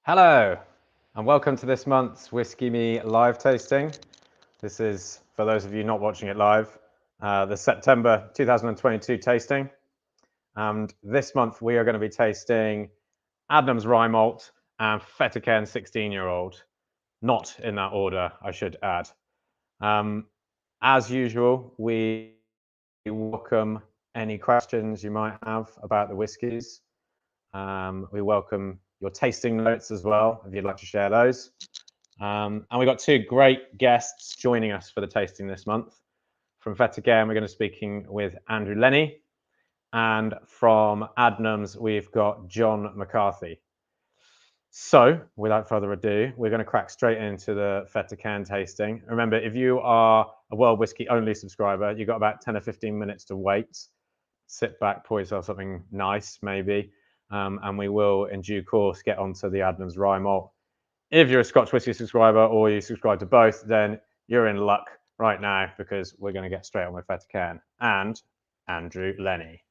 Hello, and welcome to this month's Whiskey Me live tasting. This is, for those of you not watching it live, the September 2022 tasting. And this month we are going to be tasting Adnams Rye Malt and Fettercairn 16-year-old. Not in that order, I should add. As usual, we welcome any questions you might have about the whiskies. We welcome your tasting notes as well, if you'd like to share those. And we've got two great guests joining us for the tasting this month. From Fettercairn, we're going to be speaking with Andrew Lennie. And from Adnams, we've got John McCarthy. So, without further ado, we're going to crack straight into the Fettercairn tasting. Remember, if you are a World Whiskey only subscriber, you've got about 10 or 15 minutes to wait. Sit back, pour yourself something nice, maybe. And we will, in due course, get onto the Adnams Rye Malt. If you're a Scotch Whisky subscriber or you subscribe to both, then you're in luck right now because we're going to get straight on with Fettercairn and Andrew Lennie.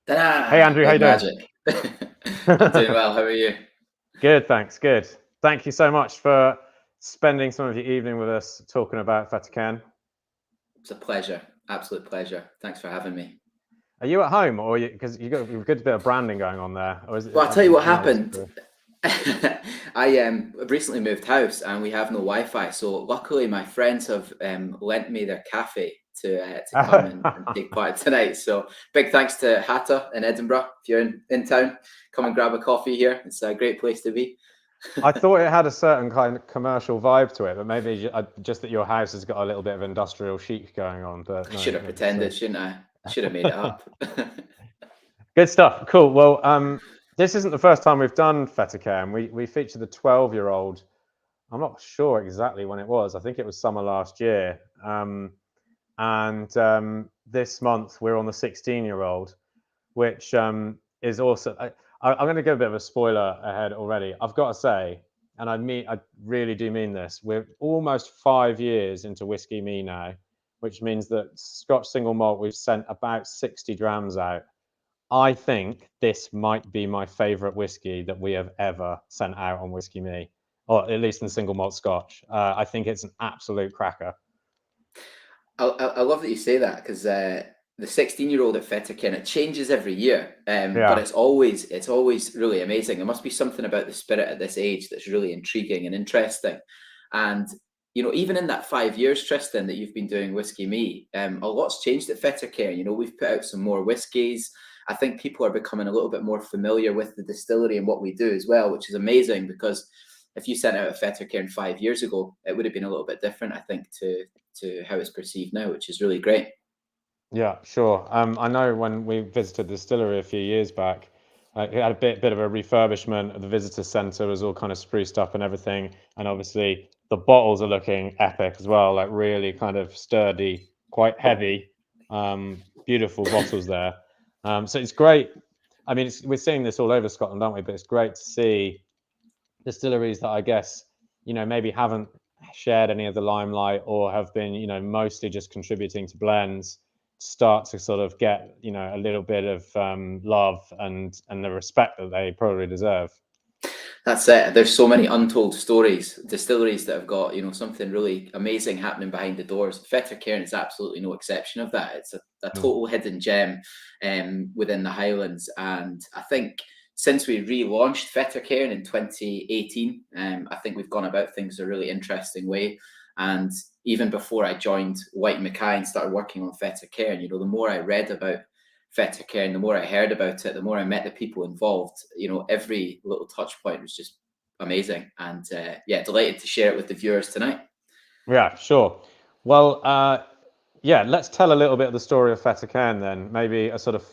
Ta-da! Hey, Andrew, how you doing? I'm doing well. How are you? Good, thanks. Good. Thank you so much for spending some of your evening with us talking about Fettercairn. It's a pleasure. Absolute pleasure. Thanks for having me. Are you at home, or because you got a good bit of branding going on there? Or is it, Well, I'll tell you what happened. I recently moved house and we have no Wi-Fi. So luckily, my friends have lent me their cafe to come and take part tonight. So big thanks to Hatta in Edinburgh. If you're in town, come and grab a coffee here. It's a great place to be. I thought it had a certain kind of commercial vibe to it, but maybe just that your house has got a little bit of industrial chic going on. But I should have pretended, shouldn't I? I should have made it up. Good stuff. Cool. Well, this isn't the first time we've done Fettercairn. We featured the 12-year-old. I'm not sure exactly when it was. I think it was summer last year. And this month we're on the 16-year-old, which is also. I'm going to give a bit of a spoiler ahead already. I've got to say, and I really do mean this. We're almost 5 years into Whiskey Me now, which means that Scotch single malt we've sent about 60 drams out. I think this might be my favourite whiskey that we have ever sent out on Whiskey Me, or at least in single malt Scotch. I think it's an absolute cracker. I love that you say that because the 16-year-old at Fettercairn, it changes every year, but it's always really amazing. There must be something about the spirit at this age that's really intriguing and interesting. And even in that 5 years, Tristan, that you've been doing Whiskey Me, a lot's changed at Fettercairn. We've put out some more whiskies. I think people are becoming a little bit more familiar with the distillery and what we do as well, which is amazing because if you sent out a Fettercairn 5 years ago, it would have been a little bit different, I think, to how it's perceived now, which is really great. Yeah, sure. I know when we visited the distillery a few years back, it had a bit of a refurbishment. The visitor centre was all kind of spruced up and everything, and obviously the bottles are looking epic as well, like really kind of sturdy, quite heavy, beautiful bottles there. So it's great. I mean, we're seeing this all over Scotland, aren't we? But it's great to see distilleries that I guess maybe haven't shared any of the limelight or have been mostly just contributing to blends start to sort of get a little bit of love and the respect that they probably deserve. That's it. There's so many untold stories, distilleries that have got something really amazing happening behind the doors. Fettercairn is absolutely no exception of that. It's a total hidden gem within the Highlands, and I think since we relaunched Fettercairn in 2018, I think we've gone about things a really interesting way. And even before I joined Whyte Mackay and started working on Fettercairn, the more I read about Fettercairn, the more I heard about it, the more I met the people involved. Every little touch point was just amazing, and delighted to share it with the viewers tonight. Yeah, sure. Well, let's tell a little bit of the story of Fettercairn then. Maybe a sort of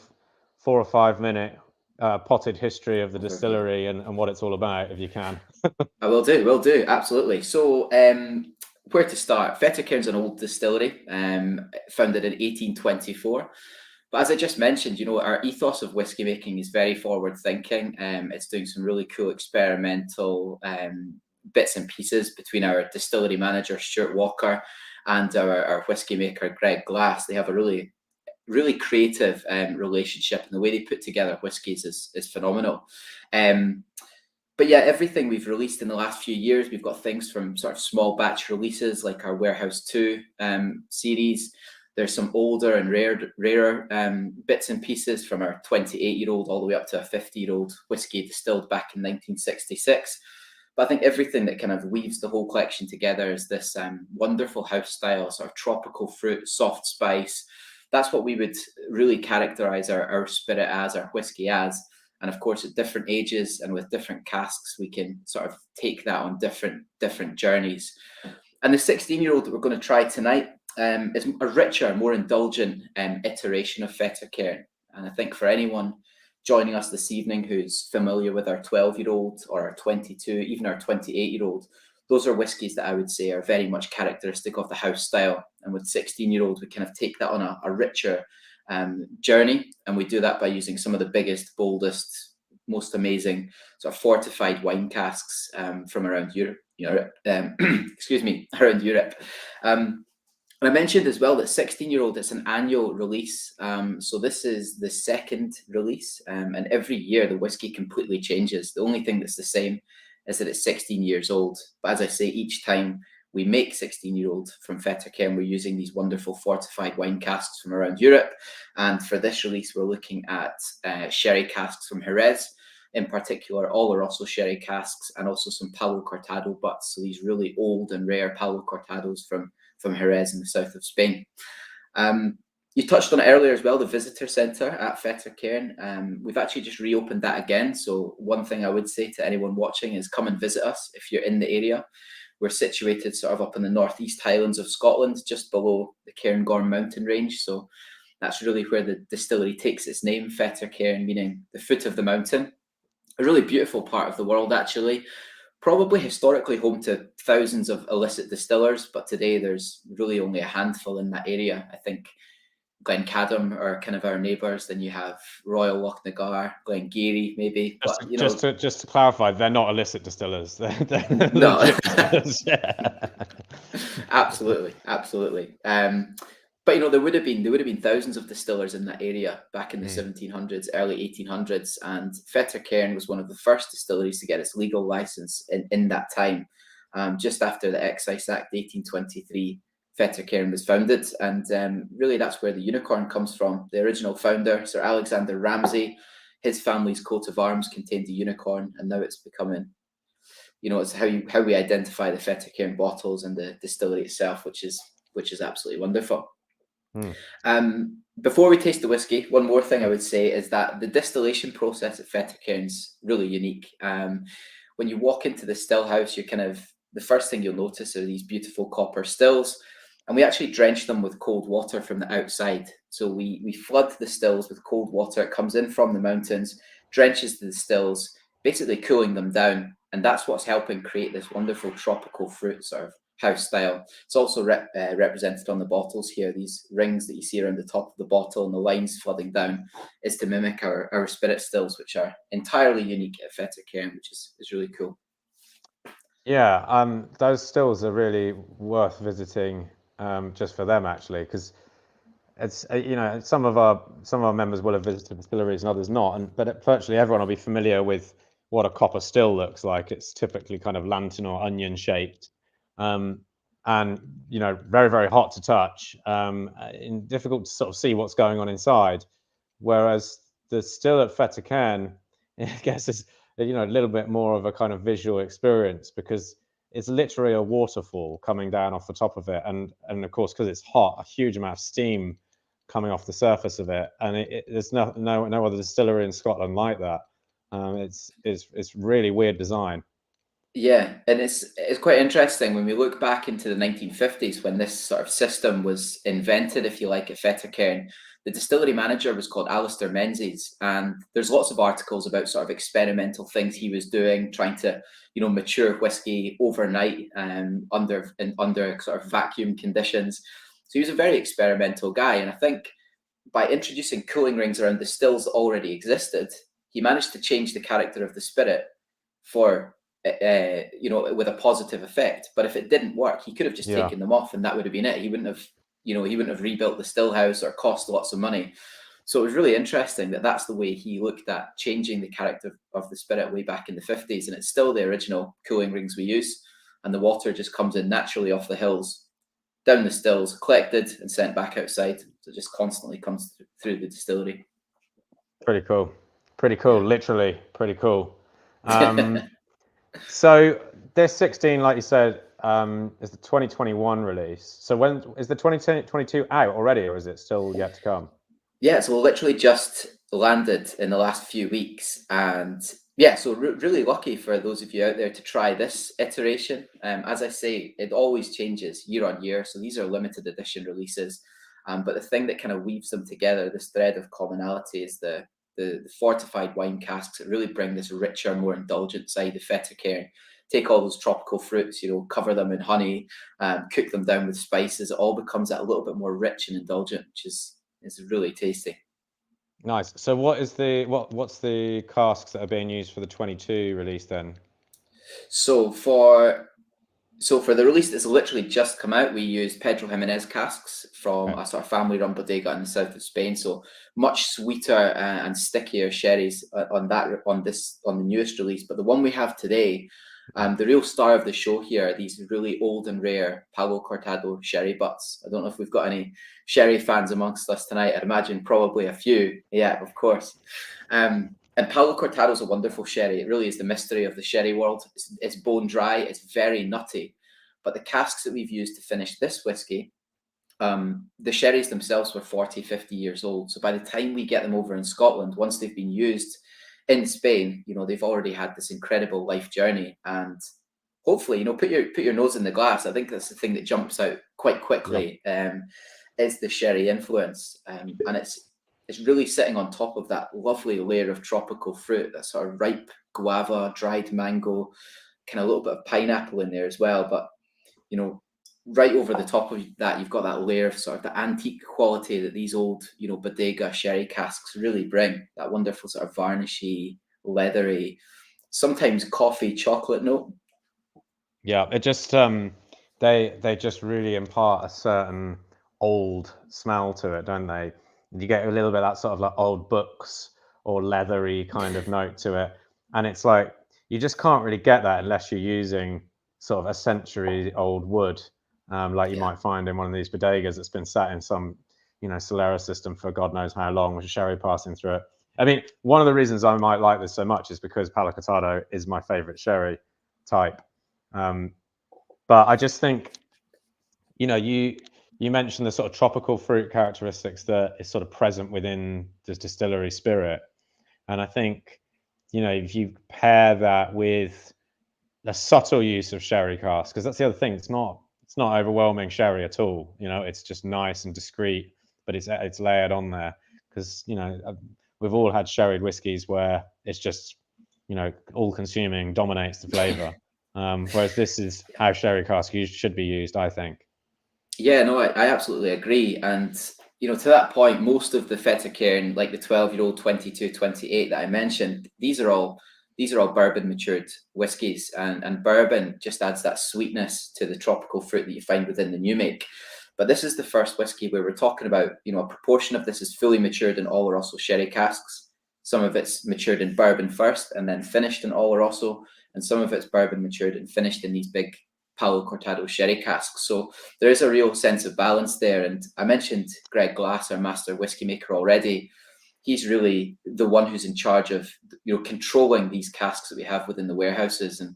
4 or 5 minute potted history of the distillery and what it's all about, if you can. I will do, absolutely. So, where to start? Fettercairn's an old distillery, founded in 1824. But as I just mentioned, our ethos of whiskey making is very forward thinking. It's doing some really cool experimental bits and pieces between our distillery manager, Stuart Walker, and our whiskey maker, Greg Glass. They have a really, really creative relationship, and the way they put together whiskies is phenomenal. But yeah, everything we've released in the last few years, we've got things from sort of small batch releases like our Warehouse 2 series. There's some older and rarer bits and pieces from our 28-year-old all the way up to a 50-year-old whiskey distilled back in 1966. But I think everything that kind of weaves the whole collection together is this wonderful house style, sort of tropical fruit, soft spice. That's what we would really characterize our spirit as, our whiskey as. And of course, at different ages and with different casks, we can sort of take that on different journeys. And the 16-year-old that we're going to try tonight is a richer, more indulgent iteration of Fettercairn. And I think for anyone joining us this evening who's familiar with our 12-year-old or our 22, even our 28-year-old, those are whiskies that I would say are very much characteristic of the house style. And with 16-year-old, we kind of take that on a richer journey, and we do that by using some of the biggest, boldest, most amazing sort of fortified wine casks from around Europe. Around Europe. And I mentioned as well that 16-year-old, it's an annual release. So this is the second release, and every year the whiskey completely changes. The only thing that's the same is that it's 16 years old. But as I say, each time we make 16-year-old from Fettercairn, we're using these wonderful fortified wine casks from around Europe. And for this release, we're looking at sherry casks from Jerez, in particular, Oloroso sherry casks, and also some Palo Cortado butts. So these really old and rare Palo Cortados from Jerez in the south of Spain. You touched on it earlier as well, the visitor centre at Fettercairn. We've actually just reopened that again. So one thing I would say to anyone watching is come and visit us if you're in the area. We're situated sort of up in the northeast Highlands of Scotland, just below the Cairngorm mountain range. So that's really where the distillery takes its name, Fettercairn, meaning the foot of the mountain. A really beautiful part of the world, actually. Probably historically home to thousands of illicit distillers, but today there's really only a handful in that area. I think Glencadam are kind of our neighbours. Then you have Royal Lochnagar, Glengarry, maybe. Just to clarify, they're not illicit distillers. They're no, distillers. Yeah. absolutely. But there would have been thousands of distillers in that area back in the 1700s, early 1800s, and Fettercairn was one of the first distilleries to get its legal license in that time. Just after the Excise Act 1823, Fettercairn was founded, and really that's where the unicorn comes from. The original founder, Sir Alexander Ramsay, his family's coat of arms contained a unicorn, and now it's becoming, it's how we identify the Fettercairn bottles and the distillery itself, which is absolutely wonderful. Before we taste the whiskey, one more thing I would say is that the distillation process at Fettercairn's really unique. When you walk into the still house, the first thing you'll notice are these beautiful copper stills, and we actually drench them with cold water from the outside. So we flood the stills with cold water. It comes in from the mountains, drenches the stills, basically cooling them down, and that's what's helping create this wonderful tropical fruit sort of house style. It's also represented on the bottles here. These rings that you see around the top of the bottle and the lines flooding down is to mimic our spirit stills, which are entirely unique at Fettercairn, which is really cool. Yeah, those stills are really worth visiting just for them, actually, because it's some of our members will have visited distilleries and others not, but virtually everyone will be familiar with what a copper still looks like. It's typically kind of lantern or onion shaped. And very, very hot to touch, and difficult to sort of see what's going on inside. Whereas the still at Fettercairn, I guess, is a little bit more of a kind of visual experience, because it's literally a waterfall coming down off the top of it, and of course, because it's hot, a huge amount of steam coming off the surface of it, and there's no other distillery in Scotland like that. It's really weird design. Yeah, and it's quite interesting when we look back into the 1950s when this sort of system was invented, if you like, at Fettercairn. The distillery manager was called Alistair Menzies, and there's lots of articles about sort of experimental things he was doing, trying to mature whiskey overnight under sort of vacuum conditions. So he was a very experimental guy, and I think by introducing cooling rings around the stills that already existed, he managed to change the character of the spirit for with a positive effect. But if it didn't work, he could have just taken them off, and that would have been it. He wouldn't have rebuilt the still house or cost lots of money. So it was really interesting that that's the way he looked at changing the character of the spirit way back in the 50s. And it's still the original cooling rings we use. And the water just comes in naturally off the hills, down the stills, collected and sent back outside. So it just constantly comes through the distillery. Pretty cool. Pretty cool. Yeah. Literally pretty cool. So this 16, like you said, is the 2021 release. So when is the 2022 out already, or is it still yet to come? Yeah, so literally just landed in the last few weeks, and yeah, so really lucky for those of you out there to try this iteration. As I say, it always changes year on year, so these are limited edition releases. But the thing that kind of weaves them together, this thread of commonality, is the fortified wine casks that really bring this richer, more indulgent side of Fettercairn. Take all those tropical fruits, cover them in honey, cook them down with spices. It all becomes that a little bit more rich and indulgent, which is really tasty. Nice. So what's the casks that are being used for the 22 release then? So for the release that's literally just come out, we used Pedro Jimenez casks from a sort of family-run bodega in the south of Spain. So much sweeter and stickier sherries on the newest release. But the one we have today, the real star of the show here are these really old and rare Palo Cortado sherry butts. I don't know if we've got any sherry fans amongst us tonight. I'd imagine probably a few. Yeah, of course. And Palo Cortado is a wonderful sherry. It really is the mystery of the sherry world. It's bone dry. It's very nutty. But the casks that we've used to finish this whiskey, the sherries themselves were 40, 50 years old. So by the time we get them over in Scotland, once they've been used in Spain, they've already had this incredible life journey. And hopefully, put your nose in the glass. I think that's the thing that jumps out quite quickly, is the sherry influence. And it's really sitting on top of that lovely layer of tropical fruit, that sort of ripe guava, dried mango, kind of a little bit of pineapple in there as well. But right over the top of that, you've got that layer of sort of the antique quality that these old, bodega sherry casks really bring. That wonderful sort of varnishy, leathery, sometimes coffee, chocolate note. Yeah, it just they just really impart a certain old smell to it, don't they? You get a little bit of that sort of like old books or leathery kind of note to it, and it's like you just can't really get that unless you're using sort of a century-old wood, like you might find in one of these bodegas that's been sat in some, Solera system for God knows how long, with sherry passing through it. I mean, one of the reasons I might like this so much is because Palo Cortado is my favorite sherry type. But I just think, you mentioned the sort of tropical fruit characteristics that is sort of present within the distillery spirit. And I think, if you pair that with a subtle use of sherry casks, because that's the other thing, it's not overwhelming sherry at all. It's just nice and discreet, but it's layered on there, because we've all had sherried whiskies where it's just all consuming, dominates the flavor. Whereas this is how sherry cask should be used, I think. Yeah, no, I absolutely agree. And to that point, most of the Fettercairn, like the 12-year-old, 22, 28 that I mentioned, these are all bourbon matured whiskies, and bourbon just adds that sweetness to the tropical fruit that you find within the new make. But this is the first whiskey where we're talking about, a proportion of this is fully matured in Oloroso sherry casks. Some of it's matured in bourbon first and then finished in Oloroso, and some of it's bourbon matured and finished in these big Palo Cortado sherry casks. So there is a real sense of balance there. And I mentioned Greg Glass, our master whiskey maker, already. He's really the one who's in charge of controlling these casks that we have within the warehouses. And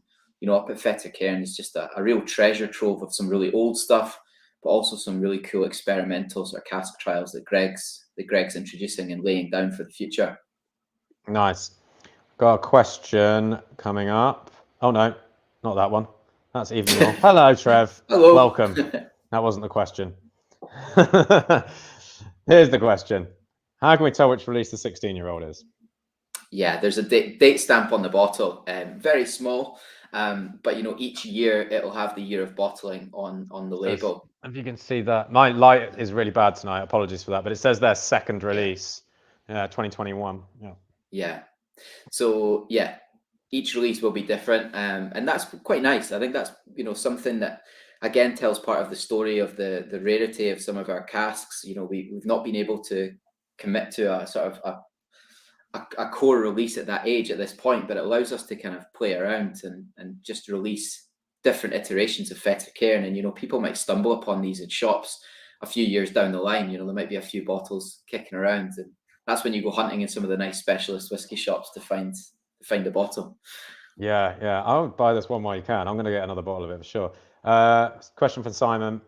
up at Fettercairn is just a real treasure trove of some really old stuff, but also some really cool experimentals or cask trials that Greg's introducing and laying down for the future. Nice. Got a question coming up. Oh no, not that one. That's even more. Hello, Trev. Hello. Welcome. That wasn't the question. Here's the question. How can we tell which release the 16-year-old is? Yeah, there's a date stamp on the bottle, very small, but each year it'll have the year of bottling on the label. If you can see that, my light is really bad tonight. Apologies for that, but it says their second release, 2021. Yeah. So yeah, each release will be different, and that's quite nice. I think that's something that again tells part of the story of the rarity of some of our casks. We've not been able to commit to a sort of a core release at that age, at this point, but it allows us to kind of play around and just release different iterations of Fettercairn. And, you know, people might stumble upon these in shops a few years down the line. You know, there might be a few bottles kicking around, and that's when you go hunting in some of the nice specialist whiskey shops to find a bottle. Yeah, I'll buy this one while you can. I'm going to get another bottle of it for sure. Question for Simon.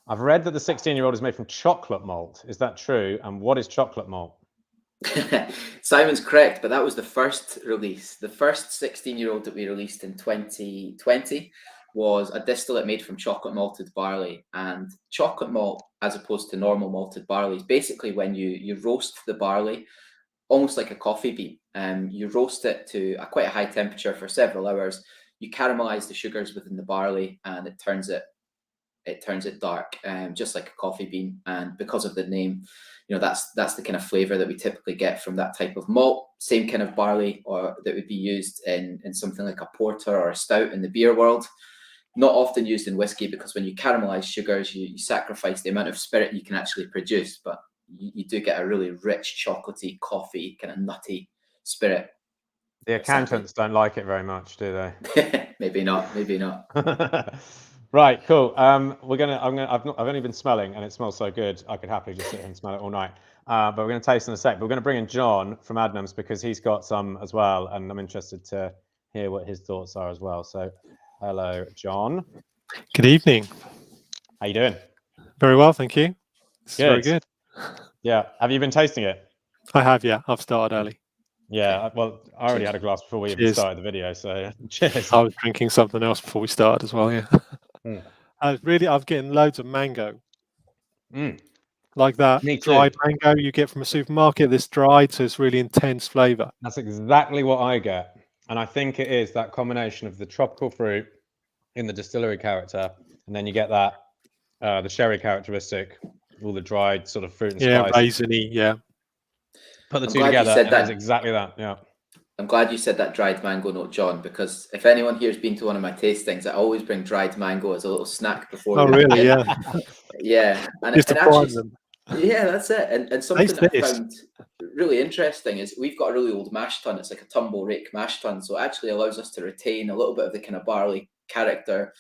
I've read that the 16-year-old is made from chocolate malt. Is that true? And what is chocolate malt? Simon's correct, but that was the first release. The first 16-year-old that we released in 2020 was a distillate made from chocolate malted barley. And chocolate malt, as opposed to normal malted barley, is basically when you roast the barley almost like a coffee bean. You roast it to quite a high temperature for several hours. You caramelize the sugars within the barley, and it turns it dark, just like a coffee bean. And because of the name, you know, that's the kind of flavor that we typically get from that type of malt. Same kind of barley, or that would be used in something like a porter or a stout in the beer world. Not often used in whiskey, because when you caramelize sugars, you sacrifice the amount of spirit you can actually produce, but you do get a really rich, chocolatey, coffee, kind of nutty spirit. The accountants don't like it very much, do they? Maybe not. Right, cool. I've only been smelling, and it smells so good. I could happily just sit here and smell it all night. But we're going to taste in a sec. But we're going to bring in John from Adnams, because he's got some as well, and I'm interested to hear what his thoughts are as well. So, hello, John. Good evening. How you doing? Very well, thank you. It's very good. Yeah. Have you been tasting it? I have, yeah. I've started early. Yeah. Well, I already had a glass before we even started the video, so cheers. I was drinking something else before we started as well, yeah. I've getting loads of mango. Like that dried mango you get from a supermarket. This dried, so it's really intense flavour. That's exactly what I get. And I think it is that combination of the tropical fruit in the distillery character, and then you get that the sherry characteristic, all the dried sort of fruit and spice. Raisiny, yeah. Put the two together, and it's exactly that, yeah. I'm glad you said that dried mango note, John, because if anyone here's been to one of my tastings, I always bring dried mango as a little snack before. Oh, really? Yeah. Yeah. And just to prime them. Yeah, that's it. And something that I found really interesting is we've got a really old mash tun. It's like a tumble rake mash tun, so it actually allows us to retain a little bit of the kind of barley character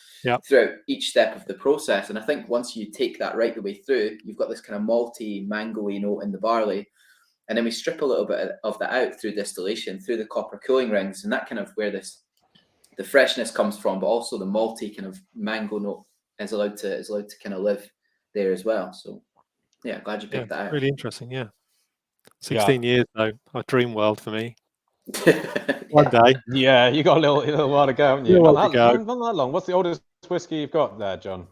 throughout each step of the process. And I think once you take that right the way through, you've got this kind of malty, mango-y note in the barley. And then we strip a little bit of that out through distillation, through the copper cooling rings, and that kind of where the freshness comes from, but also the malty kind of mango note is allowed to kind of live there as well. So yeah, glad you picked that out. Really interesting, yeah. 16 years though, a dream world for me. One day. Yeah, you got a little while to go, haven't you? Not that long. What's the oldest whiskey you've got there, John?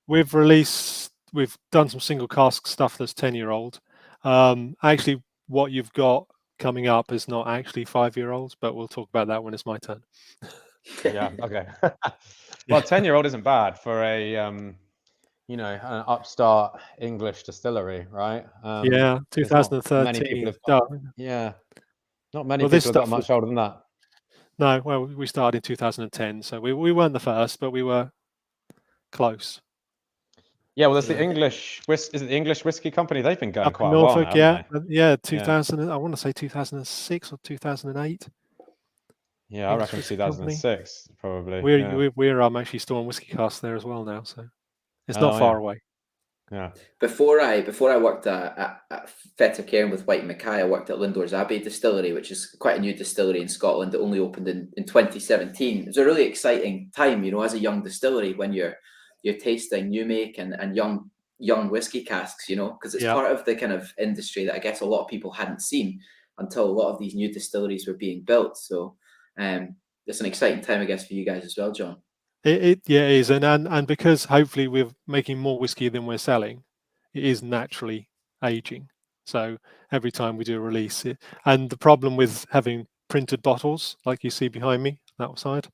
We've done some single cask stuff that's 10-year-old. Actually, what you've got coming up is not actually 5-year-olds, but we'll talk about that when it's my turn. Yeah, okay. Well, 10-year-old isn't bad for a an upstart English distillery, right? 2013. Many people have got, not many people have got much older than that. No, well, we started in 2010, so we weren't the first, but we were close. Yeah, well, there's the English whiskey company. They've been going quite Norfolk, a while now, yeah, 2000. I want to say 2006 or 2008. Yeah, I reckon 2006 probably. We're actually storing whiskey casks there as well now, so it's not far away. Yeah. Before I worked at Fettercairn with Whyte Mackay, I worked at Lindores Abbey Distillery, which is quite a new distillery in Scotland that only opened in 2017. It was a really exciting time, as a young distillery, when you're tasting new make and young whiskey casks, because it's part of the kind of industry that I guess a lot of people hadn't seen until a lot of these new distilleries were being built. So it's an exciting time, I guess, for you guys as well, John. It is, and because hopefully we're making more whiskey than we're selling, it is naturally aging. So every time we do a release, and the problem with having printed bottles, like you see behind me, that side,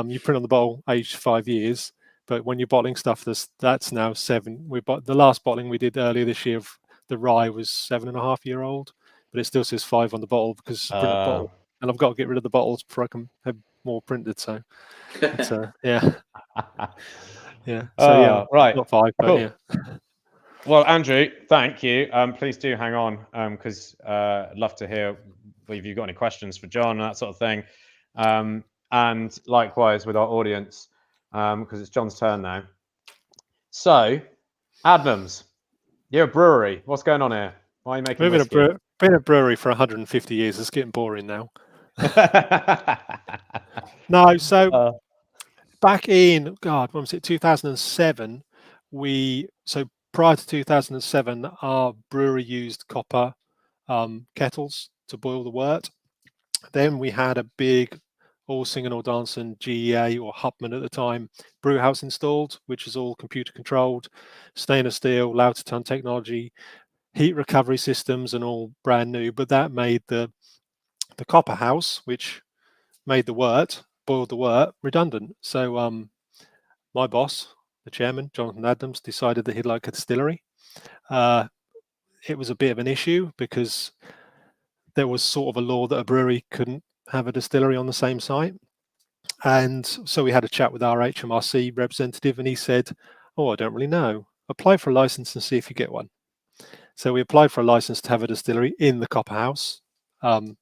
you print on the bottle aged 5 years, but when you're bottling stuff, that's now 7. The last bottling we did earlier this year of the rye was 7.5-year-old, but it still says 5 on the bottle because it's a printed bottle, and I've got to get rid of the bottles before I can have more printed. So. It's, yeah. So right. Not 5, but cool. yeah. Well, Andrew, thank you. Please do hang on because I'd love to hear if you've got any questions for John and that sort of thing. And likewise with our audience, because it's John's turn now. So, Adnams, you're a brewery. What's going on here? Why are you making We've whiskey? been a brewery for 150 years. It's getting boring now. No, so back in, God, when was it, 2007, prior to 2007, our brewery used copper kettles to boil the wort. Then we had a big all singing, all dancing GEA or Hupman at the time brew house installed, which is all computer controlled, stainless steel, loud to ton technology, heat recovery systems, and all brand new. But that made the copper house, which made the wort, boiled the wort, redundant. So my boss, the chairman, Jonathan Adnams, decided that he'd like a distillery. It was a bit of an issue because there was sort of a law that a brewery couldn't have a distillery on the same site. And so we had a chat with our HMRC representative, and he said, "Oh, I don't really know. Apply for a license and see if you get one." So we applied for a license to have a distillery in the copper house to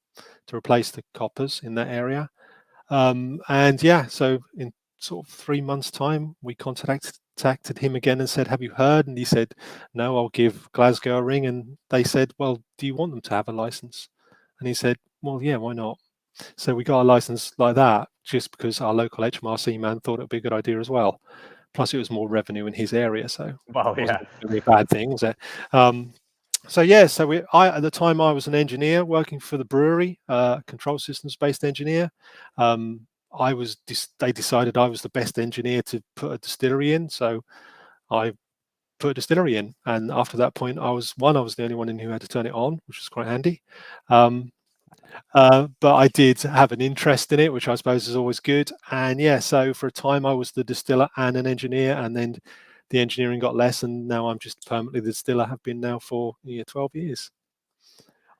replace the coppers in that area. And yeah, so in sort of 3 months' time, we contacted him again and said, "Have you heard?" And he said, "No, I'll give Glasgow a ring." And they said, "Well, do you want them to have a license?" And he said, "Well, yeah, why not?" So we got a license like that just because our local HMRC man thought it would be a good idea as well. Plus, it was more revenue in his area, so Well, it wasn't yeah. really a bad thing, was it? So yeah, so at the time I was an engineer working for the brewery, control systems based engineer. They decided I was the best engineer to put a distillery in, so I put a distillery in. And after that point, I was the only one in who had to turn it on, which was quite handy. But I did have an interest in it, which I suppose is always good. And yeah, so for a time I was the distiller and an engineer, and then the engineering got less, and now I'm just permanently the distiller. Have been now for 12 years.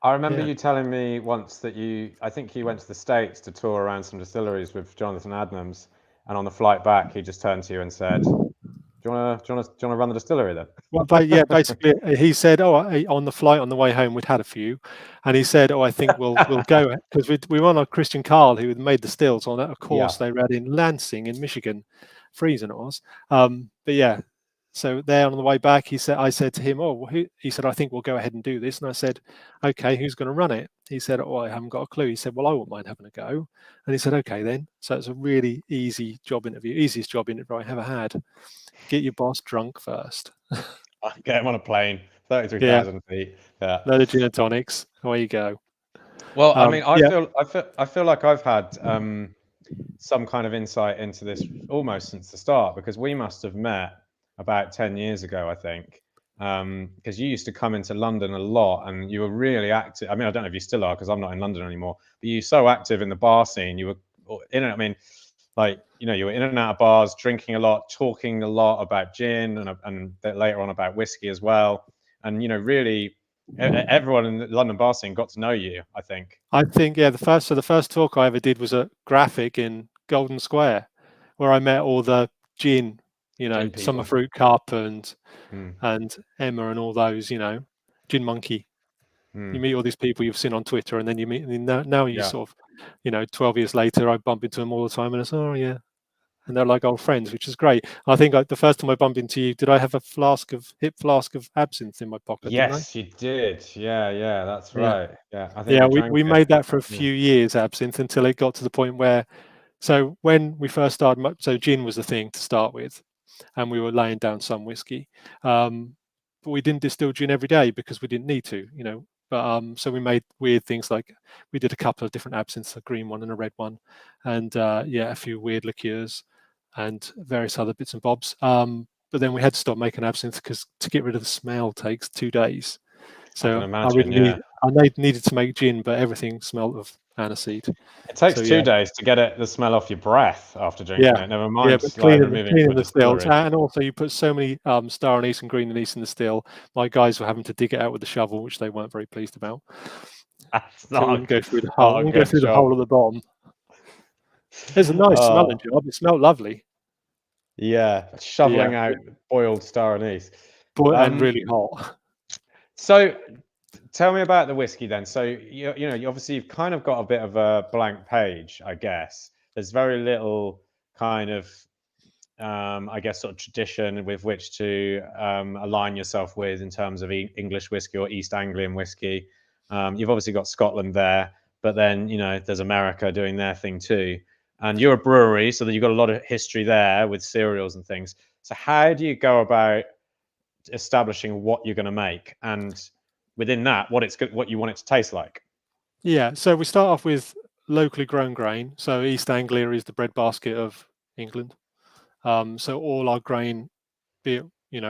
I remember you telling me once that I think you went to the States to tour around some distilleries with Jonathan Adnams, and on the flight back, he just turned to you and said, "Do you want to run the distillery then?" Well, yeah, basically, he said, "Oh, on the flight on the way home, we'd had a few," and he said, "Oh, I think we'll go," because we went on Christian Carl, who had made the stills on a course they read in Lansing in Michigan, freezing it was. But yeah, so there on the way back, I said to him, "Oh," well, he said, "I think we'll go ahead and do this," and I said, "Okay, who's going to run it?" He said, "Oh, I haven't got a clue." He said, "Well, I wouldn't mind having a go," and he said, "Okay, then." So it's a really easiest job interview I ever had. Get your boss drunk first. Get him on a plane, 33,000 feet. Yeah. Load of gin and tonics. Away you go. Well, I mean, I feel like I've had some kind of insight into this almost since the start, because we must have met about 10 years ago, I think, because you used to come into London a lot and you were really active. I mean, I don't know if you still are because I'm not in London anymore, but you're so active in the bar scene. You were I mean, like, you were in and out of bars, drinking a lot, talking a lot about gin and later on about whiskey as well. And, really everyone in the London bar scene got to know you, I think. Yeah, the first talk I ever did was at Graphic in Golden Square, where I met all the gin, Summer Fruit Cup and Emma and all those, Gin Monkey. You meet all these people you've seen on Twitter, and then you meet, and now you sort of, 12 years later, I bump into them all the time, and it's, oh yeah, and they're like old friends, which is great. I think the first time I bumped into you, did I have a hip flask of absinthe in my pocket? Yes, you did. Yeah, that's right. Yeah, I think Yeah, we drank we it. made that for a few years, absinthe, until it got to the point where, so when we first started, so gin was the thing to start with, and we were laying down some whiskey, but we didn't distill gin every day because we didn't need to, But so we made weird things, like we did a couple of different absinthes, a green one and a red one, and a few weird liqueurs and various other bits and bobs. But then we had to stop making absinthe because to get rid of the smell takes 2 days. So I needed to make gin, but everything smelled of aniseed. It takes 2 days to get the smell off your breath after drinking it. Never mind but removing cleaning the distillery. stills, and also you put so many star anise and green anise in the still. My guys were having to dig it out with a shovel, which they weren't very pleased about. So it wouldn't go through the hole. Wouldn't go through the hole at the bottom. It's a nice smelling job. It smelled lovely. Yeah, shoveling out boiled star anise. and really hot. So tell me about the whiskey then. So you obviously you've kind of got a bit of a blank page, I guess. There's very little kind of I guess sort of tradition with which to align yourself with in terms of English whiskey or East Anglian whiskey. You've obviously got Scotland there, but then there's America doing their thing too. And you're a brewery, so that you've got a lot of history there with cereals and things. So how do you go about establishing what you're going to make, and within that, what you want it to taste like? Yeah, so we start off with locally grown grain. So East Anglia is the breadbasket of England. So all our grain, be it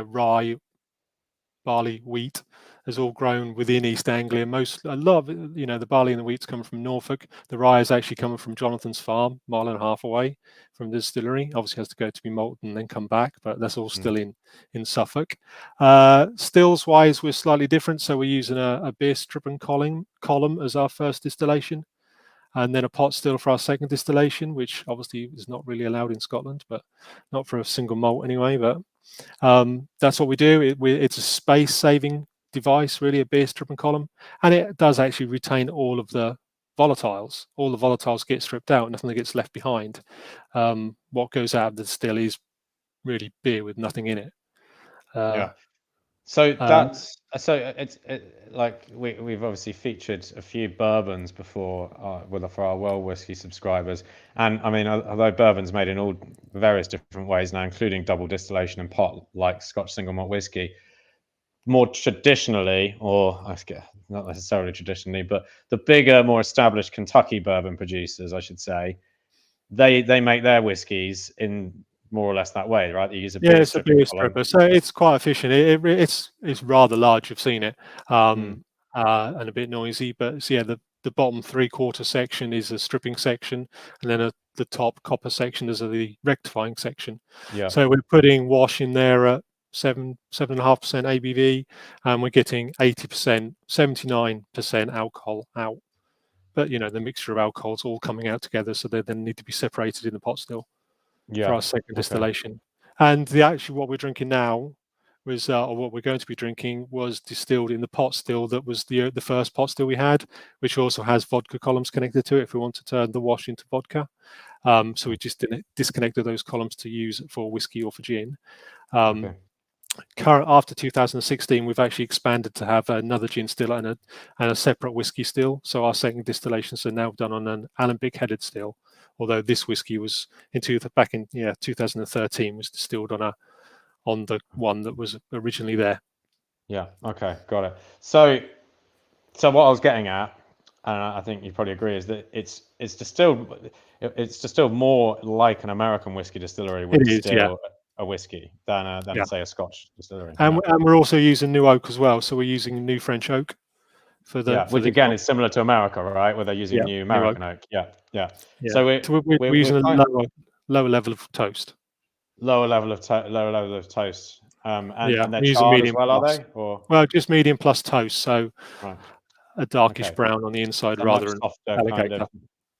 rye, barley, wheat, is all grown within East Anglia. A lot of the barley and the wheat's coming from Norfolk. The rye is actually coming from Jonathan's farm, a mile and a half away from the distillery. Obviously has to go to be malted and then come back, but that's all still in Suffolk. Stills wise, we're slightly different. So we're using a beer strip and column as our first distillation, and then a pot still for our second distillation, which obviously is not really allowed in Scotland, but not for a single malt anyway. But that's what we do. It's a space-saving device, really, a beer strip and column, and it does actually retain all of the volatiles. All the volatiles get stripped out, nothing that gets left behind. What goes out of the still is really beer with nothing in it. Yeah. So it's like we've obviously featured a few bourbons before for our World Whiskey subscribers, and I mean, although bourbon's made in all various different ways now, including double distillation and pot, like Scotch single malt whiskey, more traditionally, or not necessarily traditionally, but the bigger, more established Kentucky bourbon producers, I should say, they make their whiskies in more or less that way, right? They use a beer it's a beer stripper, so it's quite efficient. It's rather large. You've seen it, and a bit noisy. But so the bottom 3/4 section is a stripping section, and then the top copper section is the rectifying section. Yeah. So we're putting wash in there at 7.5% ABV, and we're getting 80%, 79% alcohol out. But the mixture of alcohols all coming out together, so they then need to be separated in the pot still. For our second distillation. And what we're drinking now was, or what we're going to be drinking, was distilled in the pot still that was the first pot still we had, which also has vodka columns connected to it if we want to turn the wash into vodka. So we just disconnected those columns to use for whiskey or for gin. After 2016, we've actually expanded to have another gin still and a separate whiskey still. So our second distillations are now done on an alembic headed still. Although this whiskey was back in 2013 was distilled on the one that was originally there. Yeah. Okay. Got it. So what I was getting at, and I think you probably agree, is that it's distilled more like an American whiskey distillery would distill a whiskey than say a Scotch distillery. And we're also using new oak as well. So we're using new French oak. Which again is similar to America, right? Where they're using new American oak. Yeah. So we're using a lower level of toast. Lower level of toast. And they're using charred medium as well, plus. are they? Or well, just medium plus toast. So a darkish brown on the inside, rather than softer kind of.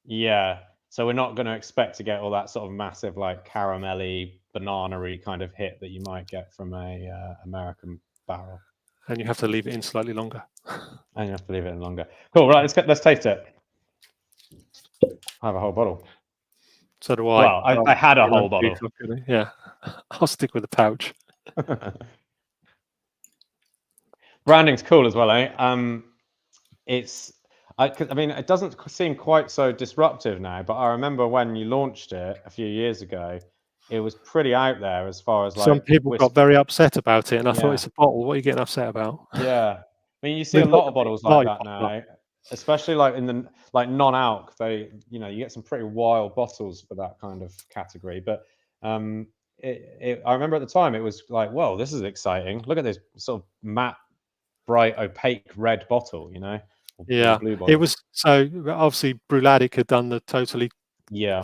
Yeah. So we're not going to expect to get all that sort of massive, like caramelly, banana-y kind of hit that you might get from a American barrel. And you have to leave it in slightly longer. Cool. Right, let's taste it. I have a whole bottle. So do I. Well, I had a whole bottle. Yeah, I'll stick with the pouch. Branding's cool as well, eh? I mean, it doesn't seem quite so disruptive now, but I remember when you launched it a few years ago, it was pretty out there as far as like. Some people got very upset about it, and I thought, it's a bottle. What are you getting upset about? Yeah, I mean, you see a lot of bottles like that now, especially like in the non-alc. You get some pretty wild bottles for that kind of category. But I remember at the time it was like, whoa, this is exciting. Look at this sort of matte, bright, opaque red bottle. Yeah, blue bottle. It was so obviously Bruichladdich had done the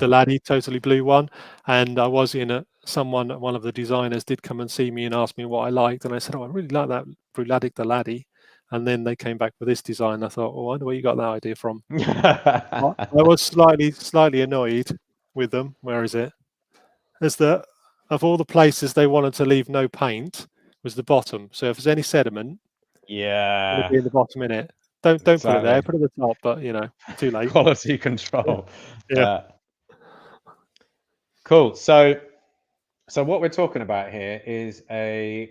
Laddie totally blue one, and I was in one of the designers did come and see me and asked me what I liked, and I said, I really like that Bruichladdich the Laddie, and then they came back with this design. I thought, I wonder where you got that idea from. I was slightly annoyed with them. Where is it? Is that of all the places they wanted to leave no paint, was the bottom. So if there's any sediment, Yeah. it'll be in the bottom in it. Don't put it there. Put it at the top. But too late. Quality control. Yeah. Cool. So what we're talking about here is a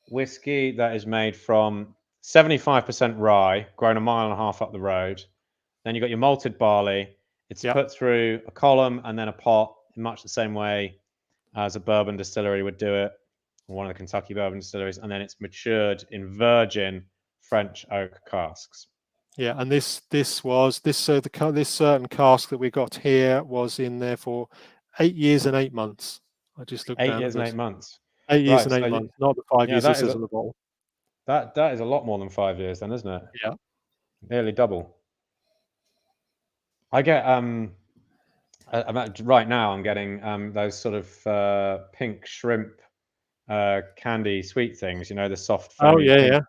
whiskey that is made from 75% rye, grown 1.5 miles up the road. Then you've got your malted barley. It's put through a column and then a pot in much the same way as a bourbon distillery would do it, or one of the Kentucky bourbon distilleries, and then it's matured in virgin French oak casks. Yeah, and this certain cask that we got here was in there for 8 years and 8 months. I just looked 8 years and 8 months. 8 years and 8 months, not the 5 years this is on the bottle. That is a lot more than 5 years, then, isn't it? Yeah, nearly double. I get right now. I'm getting those sort of pink shrimp candy sweet things. The soft. Foamy yeah.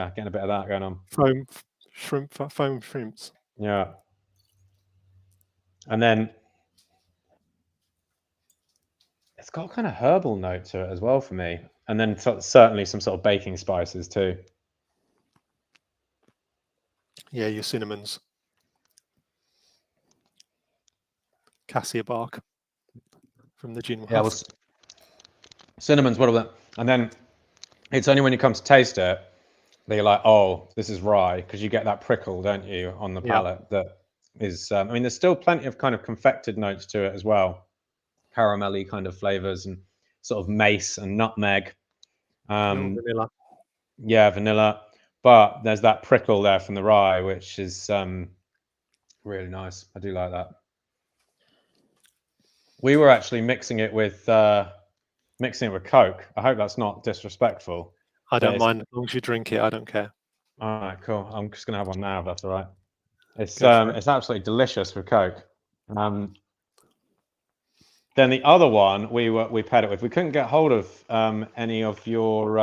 Getting a bit of that going on. Foam shrimps. Yeah. And then it's got a kind of herbal note to it as well for me. And then certainly some sort of baking spices too. Yeah, your cinnamons. Cassia bark from the gin. Yeah, well, cinnamon's one of them. And then it's only when you come to taste it that you're like, oh, this is rye, because you get that prickle, don't you, on the palate that is, there's still plenty of kind of confected notes to it as well. Caramelly kind of flavors and sort of mace and nutmeg. Vanilla. Yeah, vanilla. But there's that prickle there from the rye, which is really nice. I do like that. We were actually mixing it with Coke. I hope that's not disrespectful. I don't mind as long as you drink it. I don't care. All right, cool. I'm just gonna have one now, if that's all right. It's absolutely delicious with Coke. Then the other one we paired it with. We couldn't get hold of any of your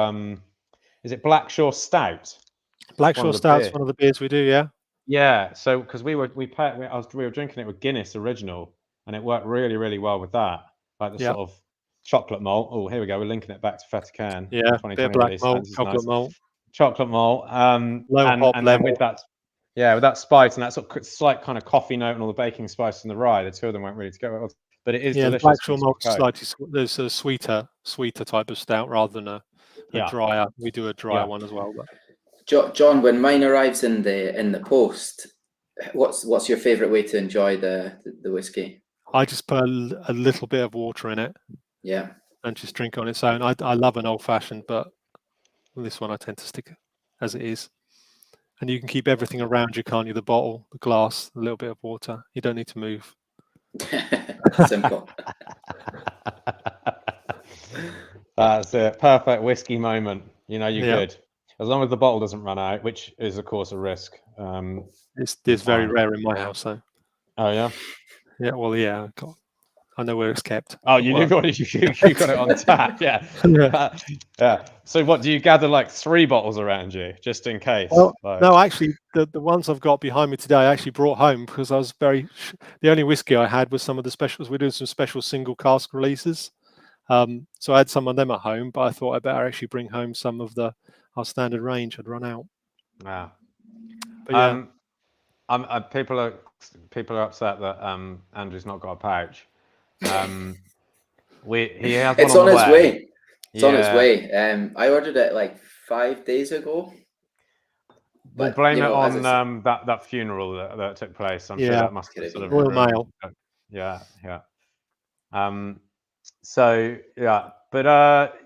is it Blackshore Stout? Blackshore Stout's one of the beers we do, yeah. Yeah. So because we were drinking it with Guinness Original, and it worked really, really well with that, like the sort of chocolate malt. Oh, here we go. We're linking it back to Fettercairn. Yeah, bit of black malt, chocolate malt. Chocolate malt. Low hop and level. then with that spice and that sort of slight kind of coffee note and all the baking spice and the rye, the two of them went really together. But it is delicious. Blackshore malt slightly. There's a sweeter type of stout rather than a drier. We do a drier one as well. But John, when mine arrives in the post, what's your favourite way to enjoy the whiskey? I just put a little bit of water in it. Yeah. And just drink on its own. I love an old fashioned, but this one I tend to stick as it is. And you can keep everything around you, can't you? The bottle, the glass, a little bit of water. You don't need to move. Simple. That's it. Perfect whiskey moment. You're good. As long as the bottle doesn't run out, which is of course a risk. It's very rare in my house, though. Oh yeah. Yeah. Well, yeah. I know where it's kept. Oh, you got it. You got it on tap. Yeah. Yeah. So what do you gather, like 3 bottles around you just in case? Well, no, actually, the ones I've got behind me today, I actually brought home because I was the only whiskey I had was some of the specials. We're doing some special single cask releases. So I had some of them at home, but I thought I better actually bring home some of our standard range. Had run out. Wow. But yeah. People are upset that Andrew's not got a pouch. He has it's on his way. It's on its way. I ordered it like 5 days ago. We'll blame it on that funeral that took place. I'm sure that must have sort of Royal Mail. Yeah. So yeah, but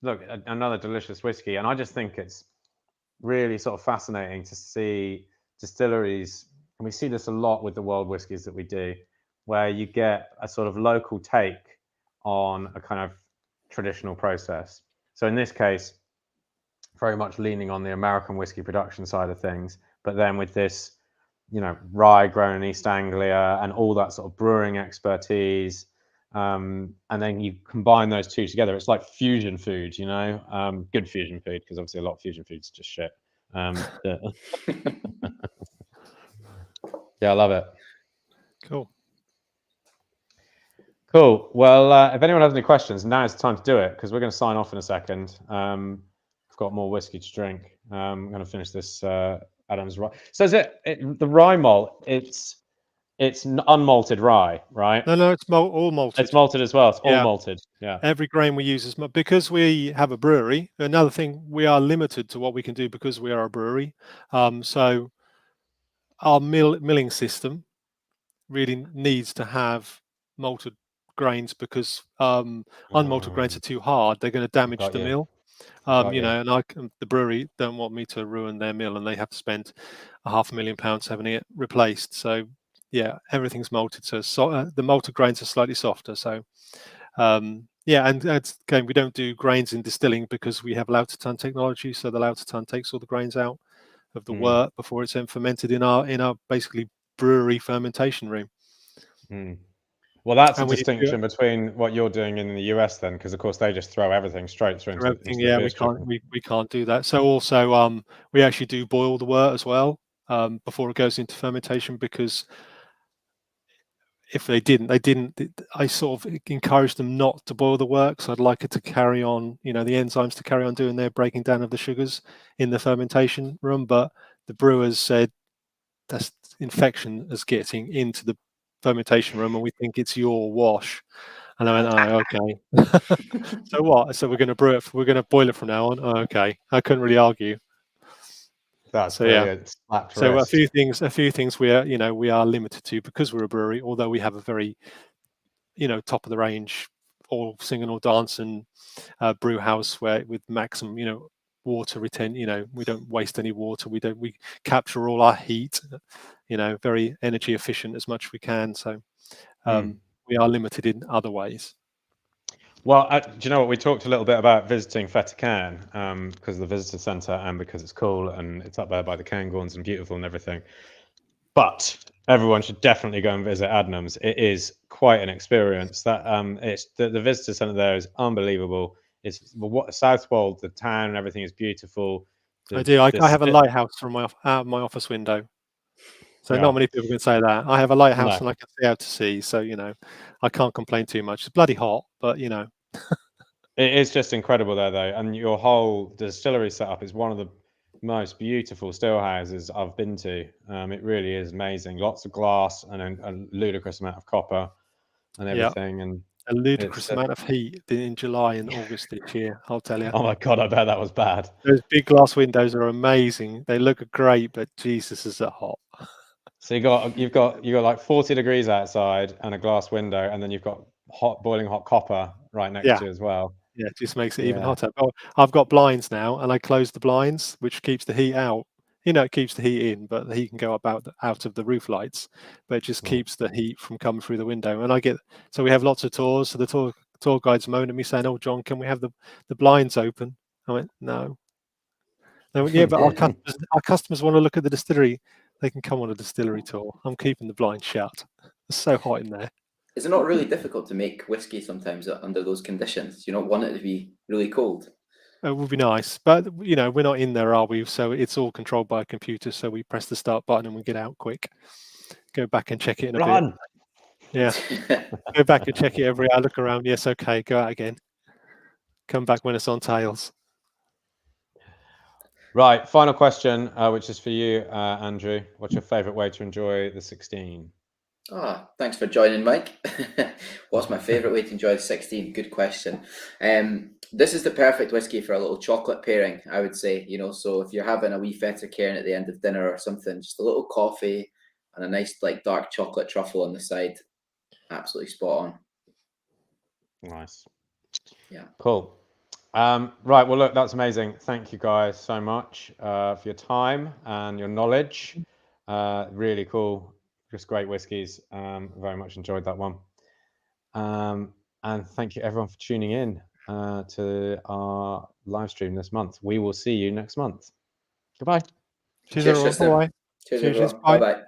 look, another delicious whiskey, and I just think it's really sort of fascinating to see distilleries, and we see this a lot with the world whiskies that we do, where you get a sort of local take on a kind of traditional process. So in this case, very much leaning on the American whiskey production side of things, but then with this, rye grown in East Anglia and all that sort of brewing expertise, and then you combine those two together. It's like fusion food, good fusion food, because obviously a lot of fusion food's just shit. Yeah, I love it. Cool. Cool. Well, if anyone has any questions, now is the time to do it, because we're going to sign off in a second. I've got more whiskey to drink. I'm going to finish this Adnams rye. So is it the rye malt? It's unmalted rye, right? No, it's all malted. It's malted as well. It's all Yeah. malted. Yeah. Every grain we use is because we have a brewery. Another thing, we are limited to what we can do because we are a brewery. So our milling system really needs to have malted grains, because unmalted grains are too hard. They're going to damage the mill. You know, and the brewery don't want me to ruin their mill, and they have to spend £500,000 having it replaced. So yeah, everything's malted. So the malted grains are slightly softer. So yeah, and again, we don't do grains in distilling because we have lauter-tun technology. So the lauter-tun takes all the grains out of the wort before it's then fermented in our basically brewery fermentation room. Well, that's a distinction between what you're doing in the US then, because of course they just throw everything straight through into the yeah, we can't do that. So also we actually do boil the wort as well before it goes into fermentation, because if they didn't, I sort of encouraged them not to boil the wort, so I'd like it to carry on, you know, the enzymes to carry on doing their breaking down of the sugars in the fermentation room. But the brewers said that's infection is getting into the fermentation room, and we think it's your wash. And I went, oh, okay. So what? So we're going to brew it. We're going to boil it from now on. Oh, okay. I couldn't really argue. That's so brilliant. Yeah. So a few things we are limited to because we're a brewery. Although we have a very, top of the range, all singing, all dancing brew house where with maximum, water retention. We don't waste any water. We capture all our heat. Very energy efficient as much as we can. So we are limited in other ways. Well, do you know what? We talked a little bit about visiting Fettercairn because of the visitor centre and because it's cool and it's up there by the Cairngorms and beautiful and everything. But everyone should definitely go and visit Adnams. It is quite an experience. That it's the visitor centre there is unbelievable. It's Southwold, the town and everything is beautiful. I do. I have a lighthouse from out of my office window. So not many people can say that. I have a lighthouse and I can see out to sea. So, I can't complain too much. It's bloody hot, but, It is just incredible there, though. And your whole distillery setup is one of the most beautiful still houses I've been to. It really is amazing. Lots of glass and a ludicrous amount of copper and everything. And a ludicrous amount of heat in July and August this year, I'll tell you. Oh my God, I bet that was bad. Those big glass windows are amazing. They look great, but Jesus, is it hot. So you've got like 40 degrees outside and a glass window, and then you've got boiling hot copper right next to you as well. Yeah, it just makes it even hotter. Oh, I've got blinds now, and I close the blinds, which keeps the heat out. It keeps the heat in, but the heat can go up out of the roof lights, but it just keeps the heat from coming through the window. And so we have lots of tours. So the tour guides moan at me saying, "Oh, John, can we have the blinds open?" I went, "No." They went, "Yeah, but our customers want to look at the distillery. They can come on a distillery tour. I'm keeping the blinds shut. It's so hot in there." Is it not really difficult to make whiskey sometimes under those conditions? Do you not want it to be really cold? It would be nice, but we're not in there, are we? So it's all controlled by a computer. So we press the start button and we get out quick. Go back and check it in a bit. Yeah, go back and check it every hour. Look around. Yes, okay. Go out again. Come back when it's on tails. Right, final question, which is for you, Andrew. What's your favourite way to enjoy the 16? Thanks for joining, Mike. What's my favourite way to enjoy the 16? Good question. This is the perfect whiskey for a little chocolate pairing, I would say. So if you're having a wee Fettercairn at the end of dinner or something, just a little coffee and a nice dark chocolate truffle on the side, absolutely spot on. Nice. Yeah. Cool. Right, well, look, that's amazing. Thank you guys so much for your time and your knowledge. Really cool. Just great whiskies. Very much enjoyed that one. And thank you everyone for tuning in to our live stream this month. We will see you next month. Goodbye. Cheers everyone. Bye. Cheers everyone. Bye bye.